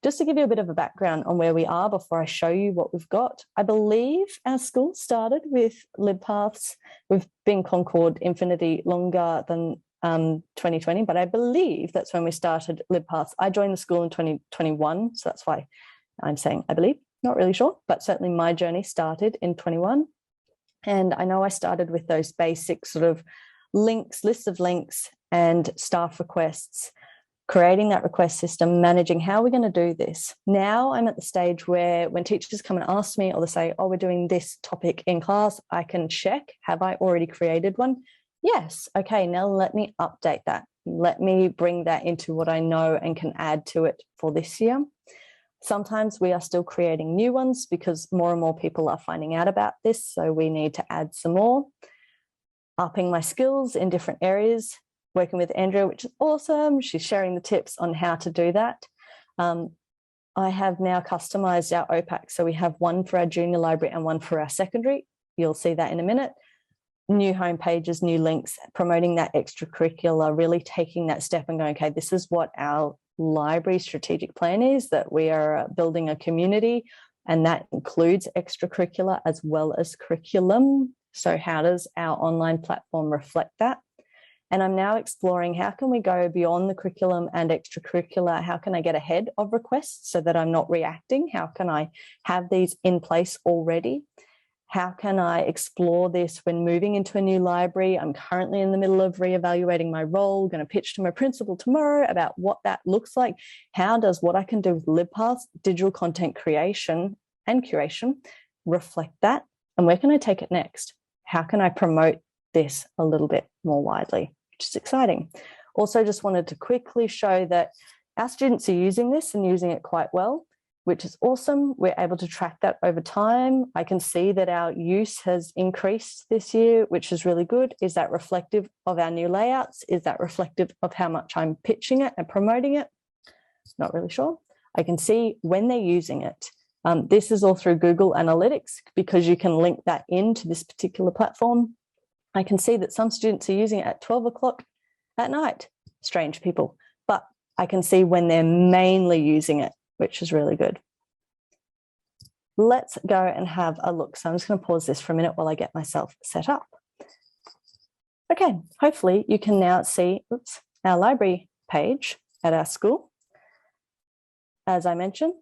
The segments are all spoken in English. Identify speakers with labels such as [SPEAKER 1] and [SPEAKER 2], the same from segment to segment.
[SPEAKER 1] Just to give you a bit of a background on where we are before I show you what we've got, I believe our school started with LibPaths. We've been Concord Infiniti longer than 2020, but I believe that's when we started LibPaths. I joined the school in 2021, so that's why I'm saying I believe, not really sure, but certainly my journey started in 21. And I know I started with those basic sort of links, lists of links and staff requests, creating that request system, managing how we're going to do this. Now I'm at the stage where when teachers come and ask me, or they say, oh, we're doing this topic in class, I can check, have I already created one? Yes. Okay, now let me update that. Let me bring that into what I know and can add to it for this year. Sometimes we are still creating new ones because more and more people are finding out about this, so we need to add some more. Upping my skills in different areas, working with Andrea, which is awesome. She's sharing the tips on how to do that. I have now customized our OPAC, so we have one for our junior library and one for our secondary. You'll see that in a minute. New home pages, new links, promoting that extracurricular, really taking that step and going, okay, this is what our library strategic plan is, that we are building a community, and that includes extracurricular as well as curriculum. So how does our online platform reflect that? And I'm now exploring how can we go beyond the curriculum and extracurricular? How can I get ahead of requests so that I'm not reacting? How can I have these in place already? How can I explore this when moving into a new library? I'm currently in the middle of reevaluating my role, going to pitch to my principal tomorrow about what that looks like. How does what I can do with LibPaths, digital content creation and curation, reflect that? And where can I take it next? How can I promote this a little bit more widely, which is exciting. Also just wanted to quickly show that our students are using this and using it quite well, which is awesome. We're able to track that over time. I can see that our use has increased this year, which is really good. Is that reflective of our new layouts? Is that reflective of how much I'm pitching it and promoting it? Not really sure. I can see when they're using it. This is all through Google Analytics because you can link that into this particular platform. I can see that some students are using it at 12 o'clock at night. Strange people. But I can see when they're mainly using it, which is really good. Let's go and have a look. So I'm just going to pause this for a minute while I get myself set up. Okay, hopefully you can now see our library page at our school. As I mentioned,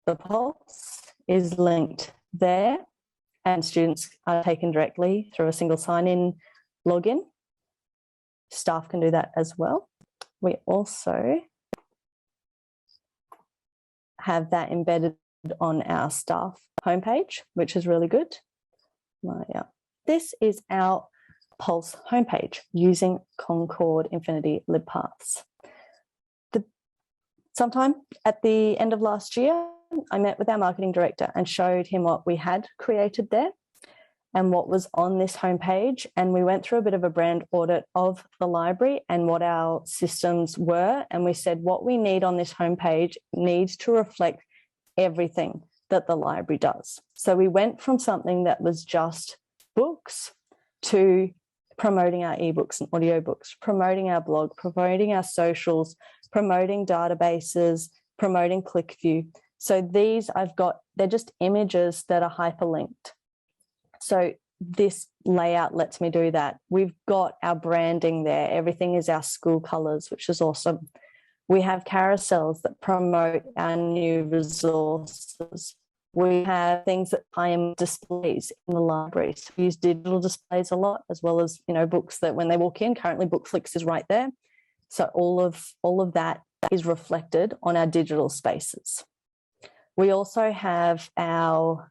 [SPEAKER 1] the Pulse is linked there and students are taken directly through a single sign-in login. Staff can do that as well. We also have that embedded on our staff homepage, which is really good. This is our Pulse homepage using Concord Infiniti LibPaths. Sometime at the end of last year, I met with our marketing director and showed him what we had created there and what was on this homepage. And we went through a bit of a brand audit of the library and what our systems were. And we said what we need on this homepage needs to reflect everything that the library does. So we went from something that was just books to promoting our ebooks and audiobooks, promoting our blog, promoting our socials, promoting databases, promoting ClickView. So these they're just images that are hyperlinked. So this layout lets me do that. We've got our branding there. Everything is our school colors, which is awesome. We have carousels that promote our new resources. We have things that time displays in the library. So we use digital displays a lot, as well as, books that when they walk in, currently Bookflix is right there. So all of that is reflected on our digital spaces. We also have our,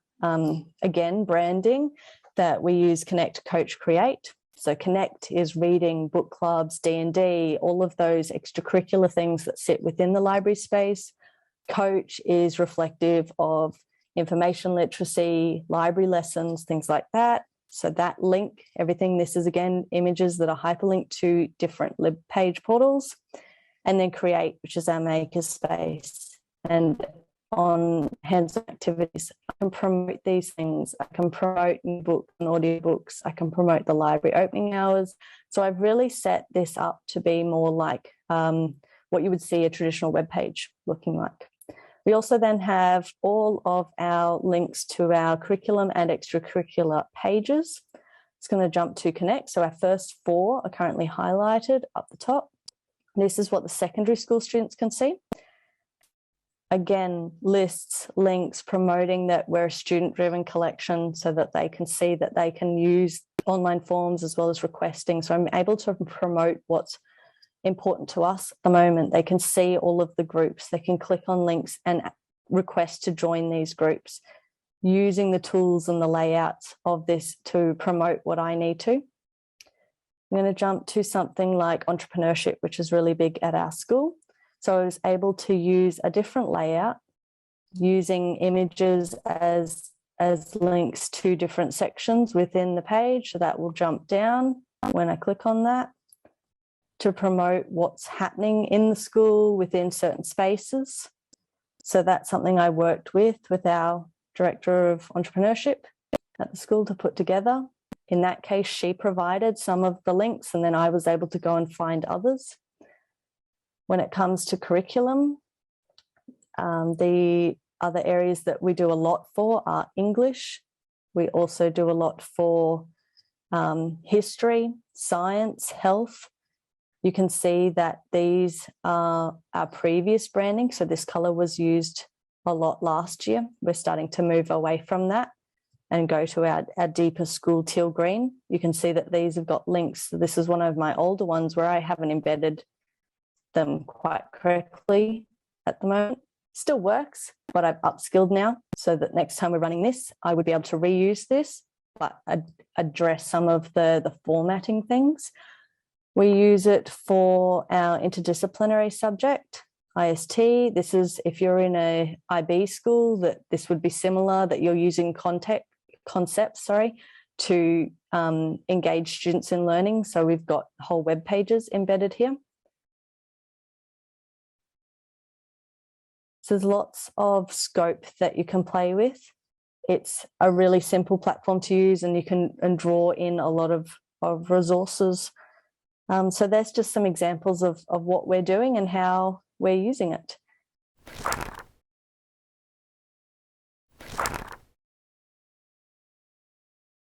[SPEAKER 1] again, branding that we use Connect, Coach, Create. So Connect is reading, book clubs, D&D, all of those extracurricular things that sit within the library space. Coach is reflective of information literacy, library lessons, things like that. So that link, everything, this is again images that are hyperlinked to different lib page portals. And then Create, which is our maker space. And on hands-on activities, I can promote these things. I can promote books and audiobooks. I can promote the library opening hours. So I've really set this up to be more like what you would see a traditional web page looking like. We also then have all of our links to our curriculum and extracurricular pages. It's going to jump to Connect. So our first 4 are currently highlighted up the top. This is what the secondary school students can see. Again, lists, links, promoting that we're a student-driven collection so that they can see that they can use online forms as well as requesting. So I'm able to promote what's important to us at the moment. They can see all of the groups. They can click on links and request to join these groups, using the tools and the layouts of this to promote what I need to. I'm going to jump to something like entrepreneurship, which is really big at our school. So I was able to use a different layout using images as links to different sections within the page. So that will jump down when I click on that to promote what's happening in the school within certain spaces. So that's something I worked with our Director of Entrepreneurship at the school to put together. In that case, she provided some of the links and then I was able to go and find others. When it comes to curriculum, the other areas that we do a lot for are English. We also do a lot for history, science, health. You can see that these are our previous branding. So this colour was used a lot last year. We're starting to move away from that and go to our deeper school teal green. You can see that these have got links. So this is one of my older ones where I haven't embedded them quite correctly at the moment. Still works, but I've upskilled now so that next time we're running this, I would be able to reuse this, but address some of the formatting things. We use it for our interdisciplinary subject, IST. This is if you're in a IB school, that this would be similar, that you're using concepts to engage students in learning. So we've got whole web pages embedded here. So there's lots of scope that you can play with. It's a really simple platform to use and you can draw in a lot of resources. So there's just some examples of what we're doing and how we're using it.